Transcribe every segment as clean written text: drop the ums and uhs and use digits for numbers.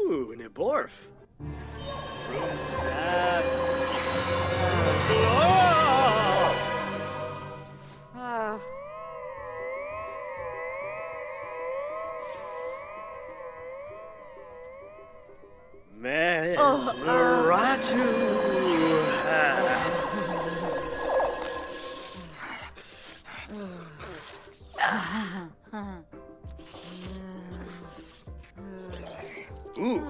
Ooh, ne borf. Broom staff. Ah. Mesmeratu. Ooh.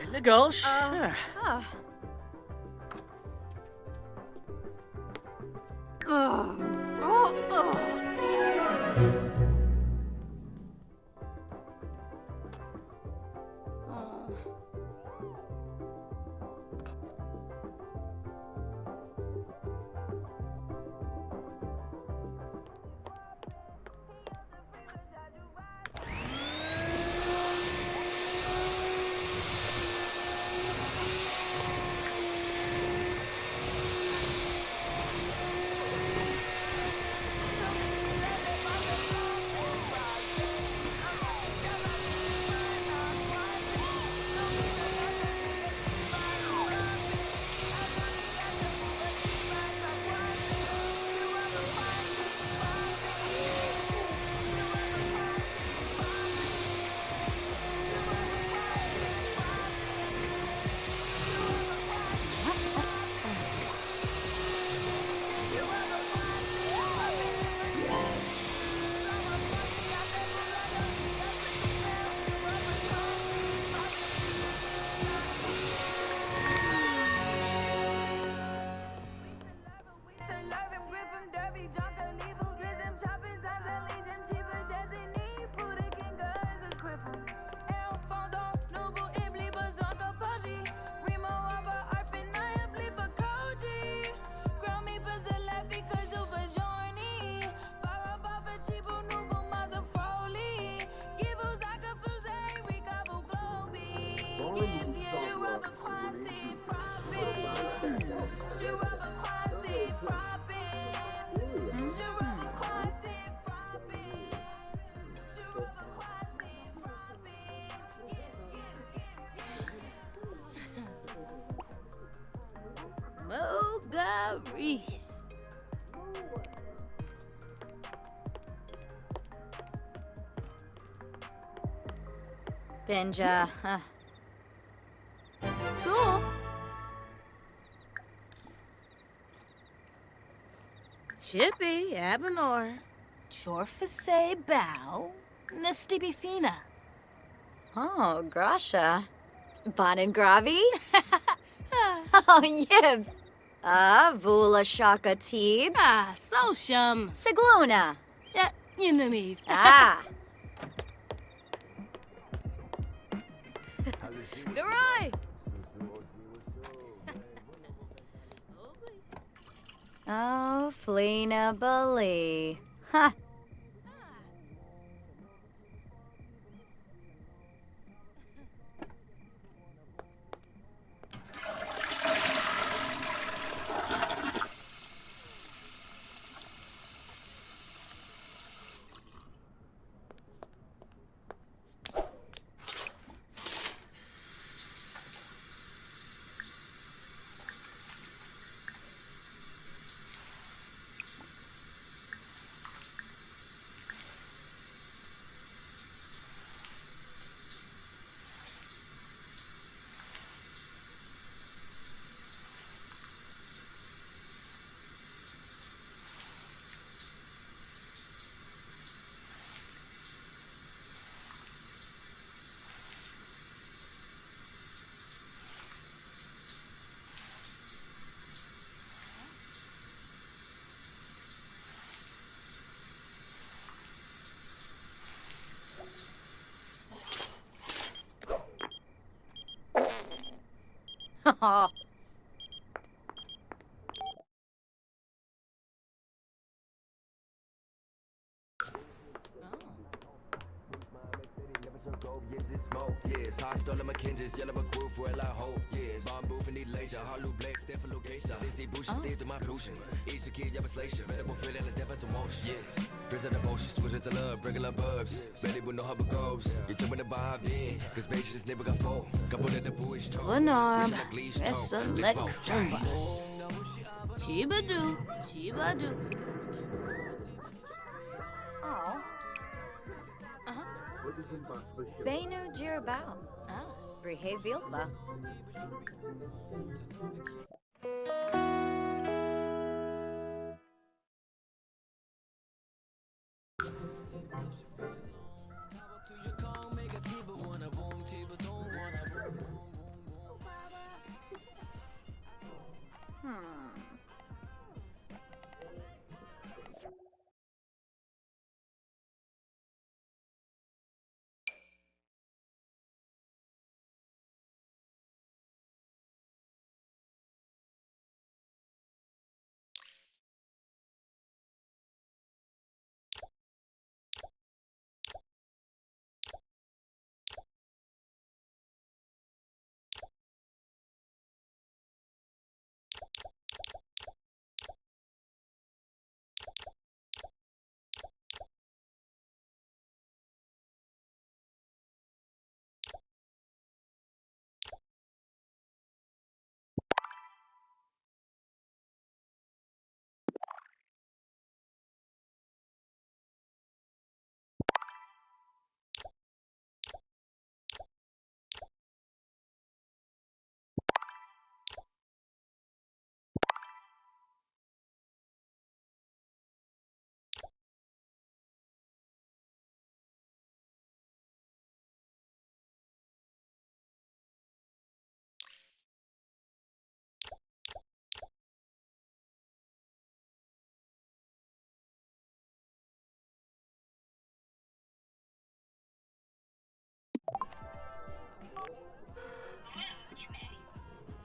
In the gulch. Mogaris. Benja. So? Chippy, Abinor. Chorfase bow. Nastibifina. Oh, Grasha. Bonin Gravi? Oh, Yibs. Vula Shaka Teebs. Ah, so shum. Sigluna. Yeah, you know me. Ah. Leroy! Oh, Fleena Bali. Huh. Lenarb, Select Kumba. Chibadoo, chibadoo. Oh. Benu Jirabao. Ah, Brihe Vilba.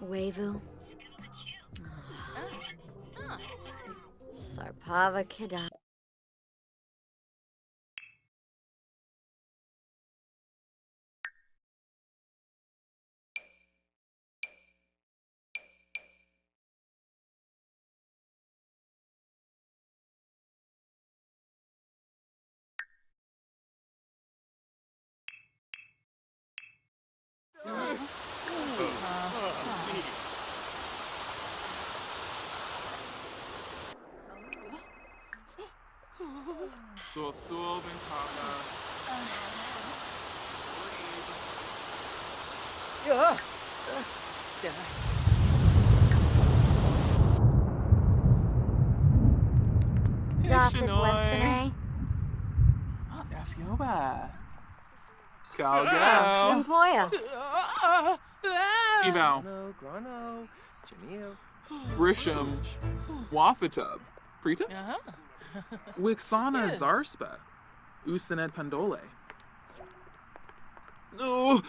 Wavu. Sarpava Kida. Sul bin Kaka. Yeah. Yeah. Dawson Westbene. Dafyoba. Calgo. Rimpoya. Eval. Grano, Grano, Janio. Brisham. Wafatub. Prita. Wixana Zarspa. Usaned Pandole. No.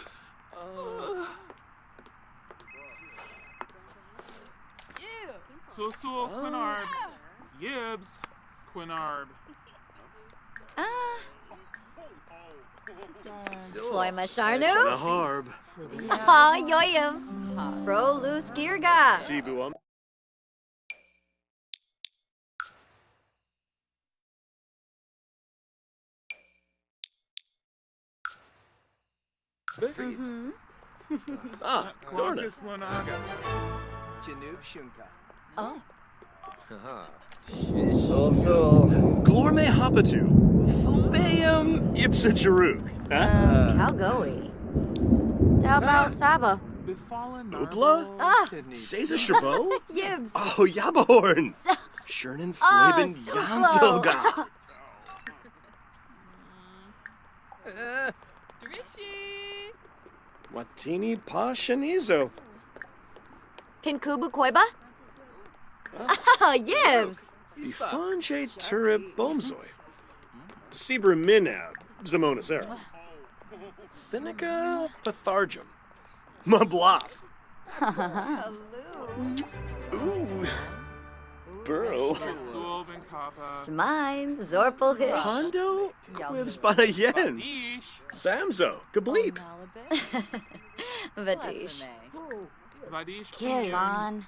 Sul Quinarb. Yibs. Quinarb. Floima Sharnu. Harb. Ha Yoyam. Fro Luz Girga. Tibuam. Ah, Dorna. Clarkus Lunaga. Janub Shunka. Oh. So. Glorme Hapatu. Phobeum Ipsa Charuk. Calgoi. Daobao Saba. Befallen Oopla? Ah. Seiza Chabot? Yibs. Oh, Yabahorn. Shernan Flaben so Yanzilga. Drishy. Watini Pashanizo. Kinkubu Koiba. Ah, Yibs. Bifanje Turib Bomzoi. Sibra Minab, Zamonacera. Thinica Pathargum. Mabloff. Ooh. Burrow. Sul bin Kaka. Papa. Smine, Zorpelhish. Hondo? Quibs bada yen. Vadish. Samzo. Gableep. Vadish. Vadish. Kilon.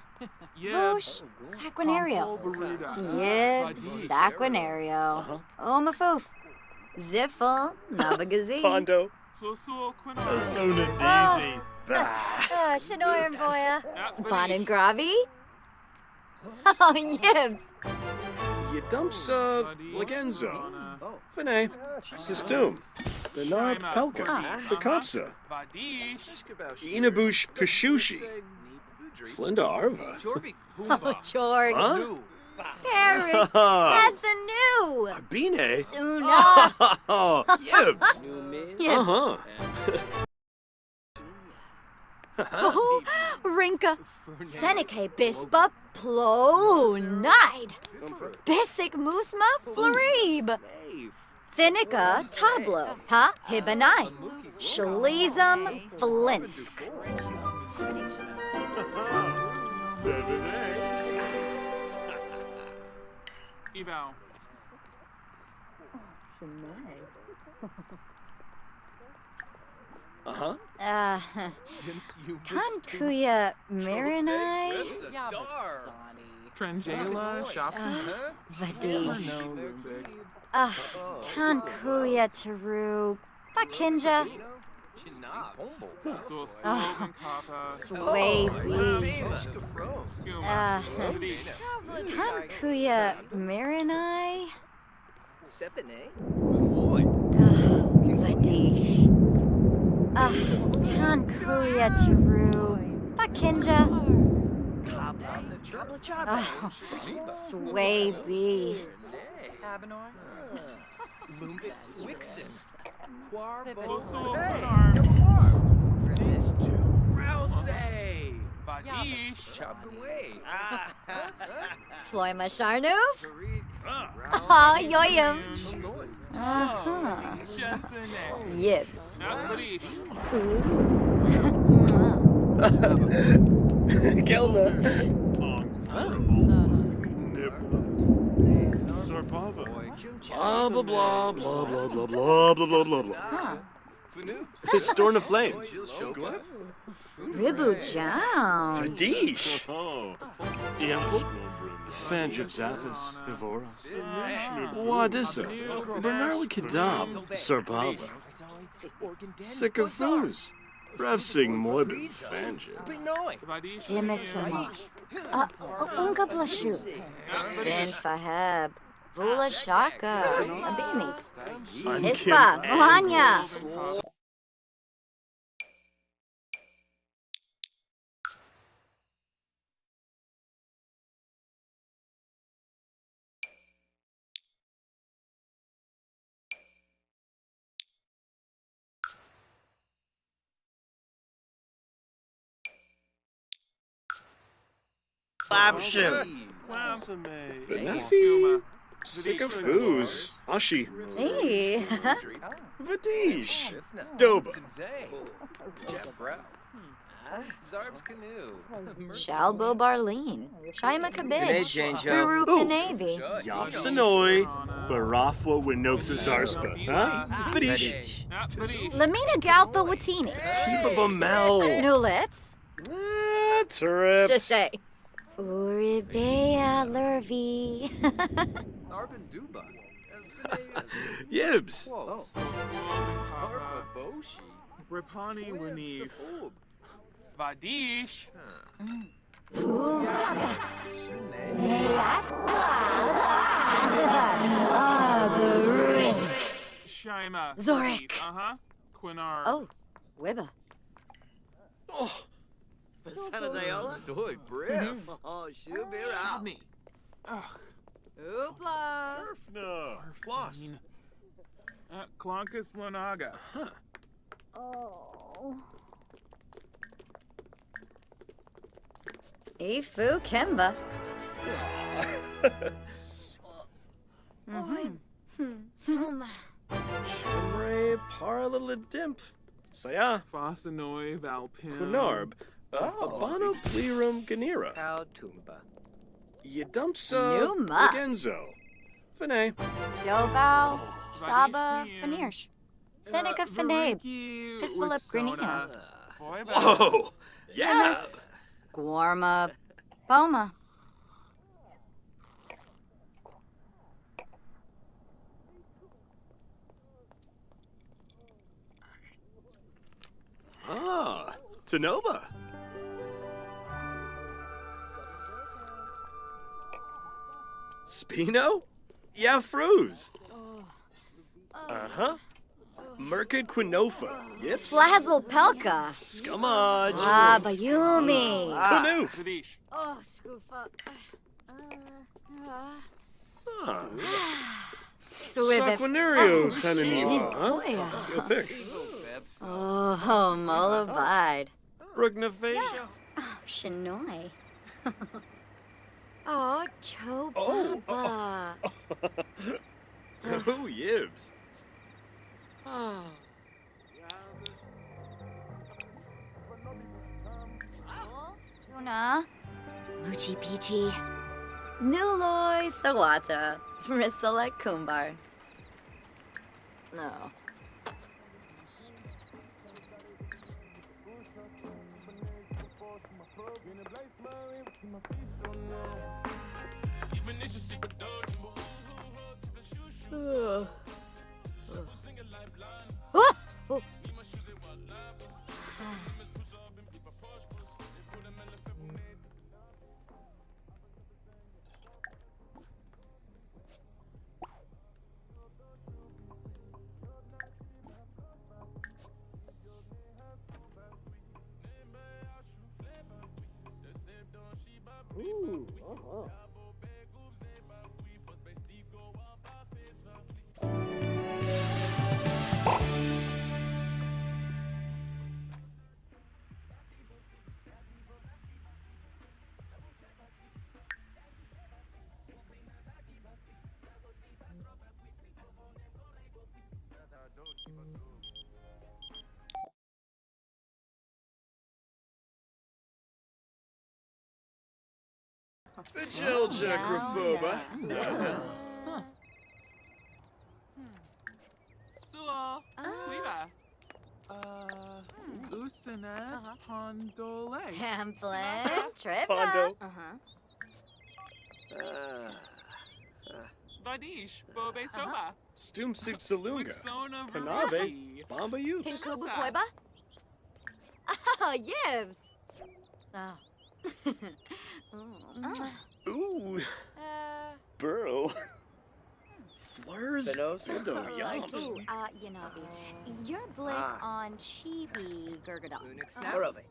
Yibs. Voosh, Saquinario. Barita. Yibs, Saquinario. Omafoof. Ziffle, Navagazi. Hondo. Susul As Quinar. Mona Daisy. Shanoir and Boya. Vadish. Bonin Gravi. Oh, Yibs. Yadumsa Legenzo. Vinay. Sistum. Bernard Pelka. Bekopsa. Vadish. Inabush Pishushi. Flinda Arva. Oh, Jorg. Huh? Perry. Hassanu. Arbine. Suna. Oh, Yibs. Yibs. Rinka. Seneca Bispa. Plo. Nide. Bisic Musma. Florib. Thinica. Tablo. Ha. Hibanai. Shalizum. Flinsk. Eval. Uh-huh. Kankuya Marinai. Trangela. Shopson. Vadi. No, Lumbig. Kankuya Taru. Bakinja. Susul Oh. and Papa. Swaby. Skuma. Vadish. Kankuya Marinai. Sepine. Vadish. Kankuya Taru. Bakinja. Swaby. Lumbic Wixen. Susul Quinar. Rouse. Vadish. Chopped away. Floima Sharnoof. Tariq. Ah, Yoyam. Chesine. Yibs. Vadish. Gelna. Blah, blah, blah, blah, blah, blah, blah, blah, blah, blah, blah. It's Storm of Flame. Ribu Jam. Fadish. Iamful. Fanjib Zathis. Ivora. Wadissa. Bernarli Kadam. Sarpava. Sikafuz. Revsing Moibin. Fanjib. Vadish. Dimisamos. Unga Blashu. Ben Faheb. Vula Shaka. Abimi. Ispa. Mohanya. Slapship. Benefi. Sikafuz. Ashi. Hey. Vadish. Doba. Zarb's canoe. Shalbo Barleen. Shaima Kabij. Jane Uru Ooh. Kanavi. Yapsanoi. Barafwa Winoxa Zarspa. Huh? Vadish. Vadish. Lamina Galpa Watini. Tiba Bamel. Nulitz. Trip. Shishay. Uribea Lurvi. Arbin Duba. Yibs. Whoa. Papa. Boshi. Rapani Wanif. Vadish. Shaima. Zorik. Uh-huh. Quinar. Oh, Wibba. Oh. Soy brief. Oh, Shami. Ugh. Oopla. No. Floss. Clonkus Lonaga. Ifu Kimba. Chimray Parla Dimp. Saya. Fosanoi Valpim. Quinarb. Abano Plirum Ganira. Cow Tumba. Yadumsa Numa. Legenzo. Finay. Dobau, Saba, Vadish Fanirsh. Thenica Fanabe. Hispalip Grinia. Whoa! Yeah! Timis, Guarma, Boma. Ah, Tanoba. Spino? Yeah, Fruz. Uh-huh. Merkid Quinofa. Yips. Flazzle Pelka. Scummage. Ah, Bayumi. Quinoof. Vadish. Oh, Scoofa. Huh. Swibit. Saquinario Tananiva, huh? Boya. Good pick. Bebs. Oh, Molabide. Rugnafacia. Oh, Shanoi. Oh, Oh. Chopa. Oh, Yibs. Tuna. Muchi Peachy. Nuloi Sawata. Risala Kumbar. No. Oh! Vigilja Graphoba. Suo. Cleva. Usanet Pondole. Pamphlet. Trip. Pondo. Vadish. Bobe Soba. Stumsig Salunga. Wixona Panave. Veraki. Bomba Youps. Pinkubu Koiba. Oh, Yibs. Oh. Ooh. Burl. Flurs. Endo Yum. Ooh, Yanabi. You're Blake on Chibi Gurgadon. Unik Snap. Borove.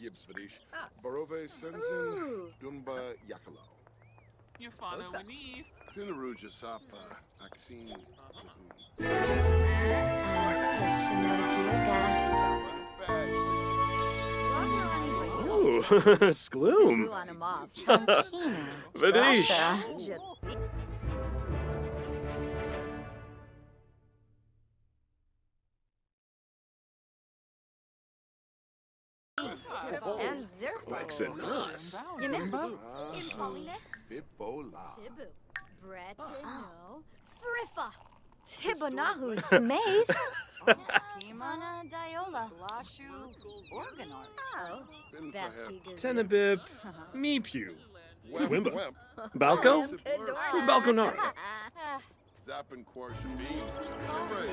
Yibs Vadish. Ah. Borove Senzin. Ooh. Dumba Yakalo. Yufana Osa. Winif. Pinaruja Sapa. Aksin. Ooh. Skloom. Vadish. And Zirpo. Quexenas. Yimimbo. Impolinis. Bipola. Tibu. Bretino. Friffa. Tibonahu Smace. Kimana Diola. Lashu. Organar. Oh. Binfaheb. Tenebib. Meepew. Wimba. Wemp. Balco? Who Balconar? Zappin Quarshin Bean. Shimray.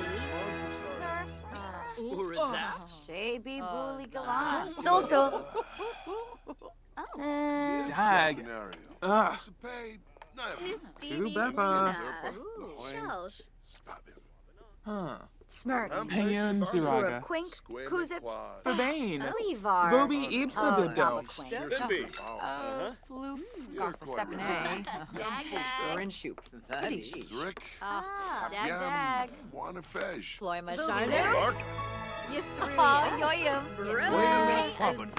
Shaby Bully Galan. So. Dag. Scenario. Ugh. Dissipate. Ooh, Beppa. Shells. Spabim. Huh. Smirk. Payan Ziraga. Quink. Squid. Kuzip. Quad. Babane. Levar. Vobi Ibsa Bibdo. Bimby. Floof. You're Garfa 7A. Dag. Rinshoop. Zrick. Dag. Wanafesh. Floima Lark. Yoyum. Fubbin.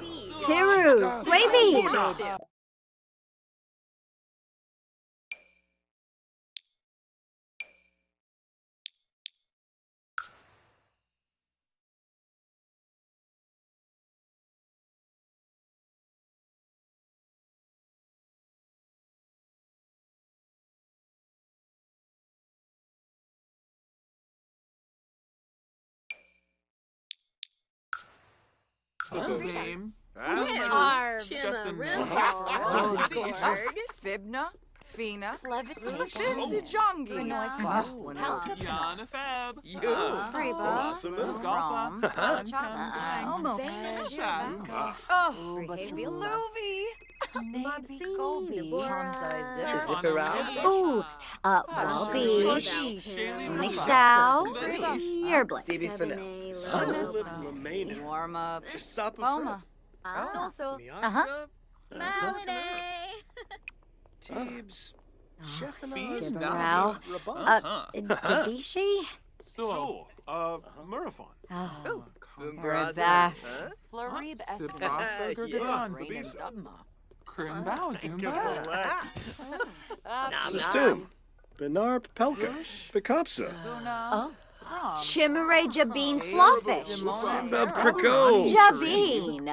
Tiru. Swaby. Name. Justin. Fibna, Fina, Levitation. Finzijongi, Yana Feb. Freba. Galpa. Homo. Behavior Luvi, Ooh, Walbeach. Mixow. Yearblick. Stevie Fennell. warm up, Sapa Boma, Teebs. Skibberau. Debishi. Sul. Murafon. Oh. Reba, Florib Sibrasa Gurgadon. Krimbao Dumba. Sistum. Benar Pelka. Bekopsa. Oh. Chimere Jabin Slawfish. Simbab Kriko. Jabin.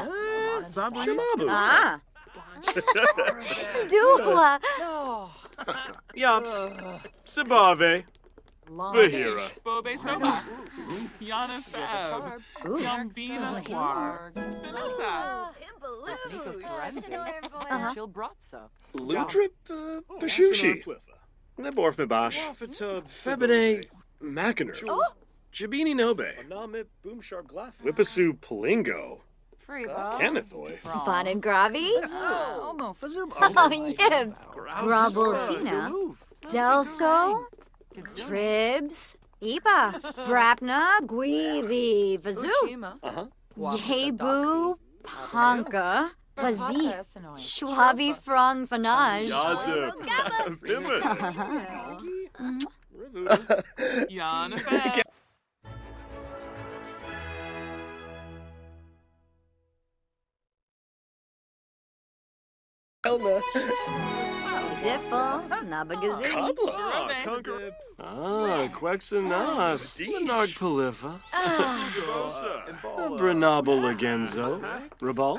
Shamabu. Ah. Dua. Yops. Sibave. Bahira. Bobe Soba. Yana Feb. Ooh. Yambina Quar. Vanessa. Lutrip. Bashushi. Neborf Mibash. Febine. Mackiner. Jabini Nobe. Whippasu Palingo. Canathoy. Bonin Gravi. Oh, Yibs. Grabblefina. Delso. Tribs. Iba. Brapna. Guivi. Vazoo. Yebu. Panka. Vazi. Schwabi Frong Fanage. Yazip. Fimus. Yana Feb. Ziffle. Nabagazin. Quexanas. Leonard Palifa. Brenabo Legenzo. Rabal.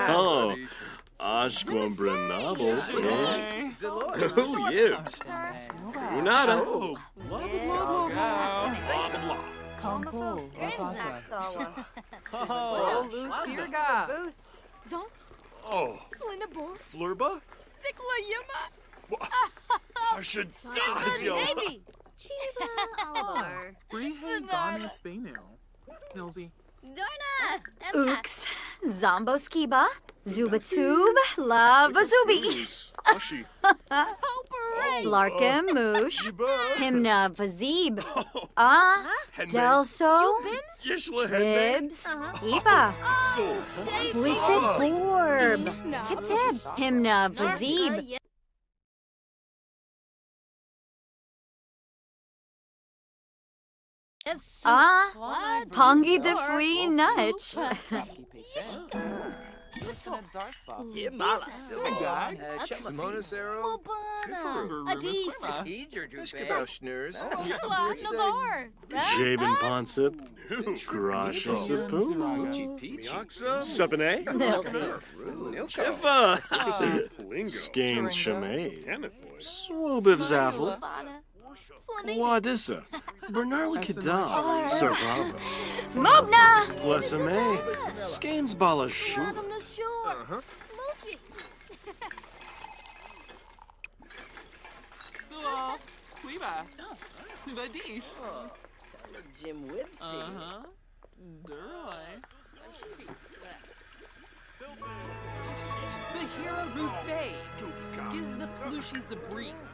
Oh. Ashquam Brenabo. Oh, Yibs. Kunada. Compo. Luz Virga, Oh. Flurba? Sikla Yima, Arshadazio. Brihe Gonith Benu. Nilsy. Ooks. Zombo Skiba. Zubatube. Lava Zubi. Larkin Moosh. Himna Vazib. Ah. Delso. Tribs. Iba. Wisset Orb. Tip Tip. Himna Vazib. Ah. Pongi de Fui Nutch. Simona Zero. Jabin Ponsip. Grasha Sapun. Sapane. Chiffa. Skeins Shamay. Swobiv Zaffle. Wadissa. Bernarla Kadal. Sarvava. Mogna. Blessame. Skeins Bala Shu. Suo. Quiba. Vadish. Jim Whipsy. Duroi. Bahira Ruth Bay. Skizna Flushi's the breeze.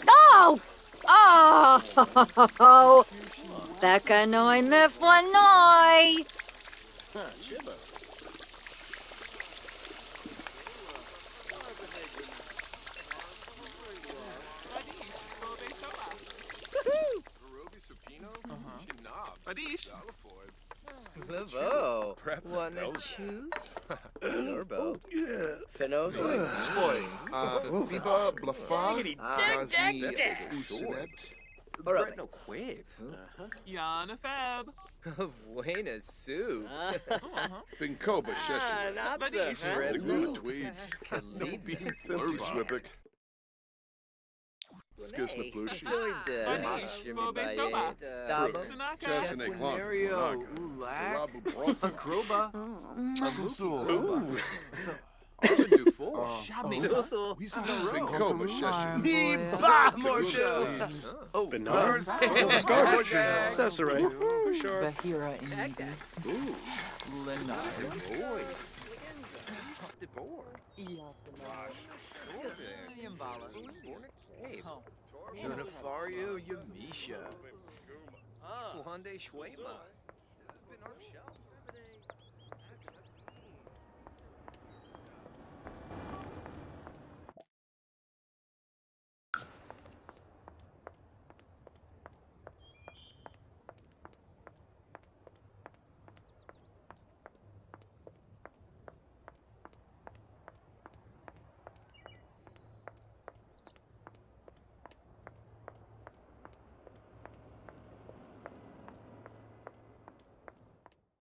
Oh! Oh! Becca noi mifla noi! Vadish. Livo. Wanna choose? Sorbo. Finos. Boy. Biba Blafa. Usinet. Brett no quib. Yana Feb. Buena Sue. Binkoba Sheshin. Napsa. Siguna Tweebs. No bean Fempty Swippick. Skizna Blushi. Badish. Bobe Soba. Sanaka. Chesane Klon. Mario, Ulak, Rabu Bronco. Akroba, Muzzlesool. Ooh. Arvin Dufour. Shabby. We see the road. Binkoba Sheshin. Me ba Siguna Morsha. Tweebs. Oh, Bernard. Scarf. Cesare. Bahira Ingrid. Ooh. Leonard. Boy. The board. Yambala. Unifario Yamisha. Swande Shwema.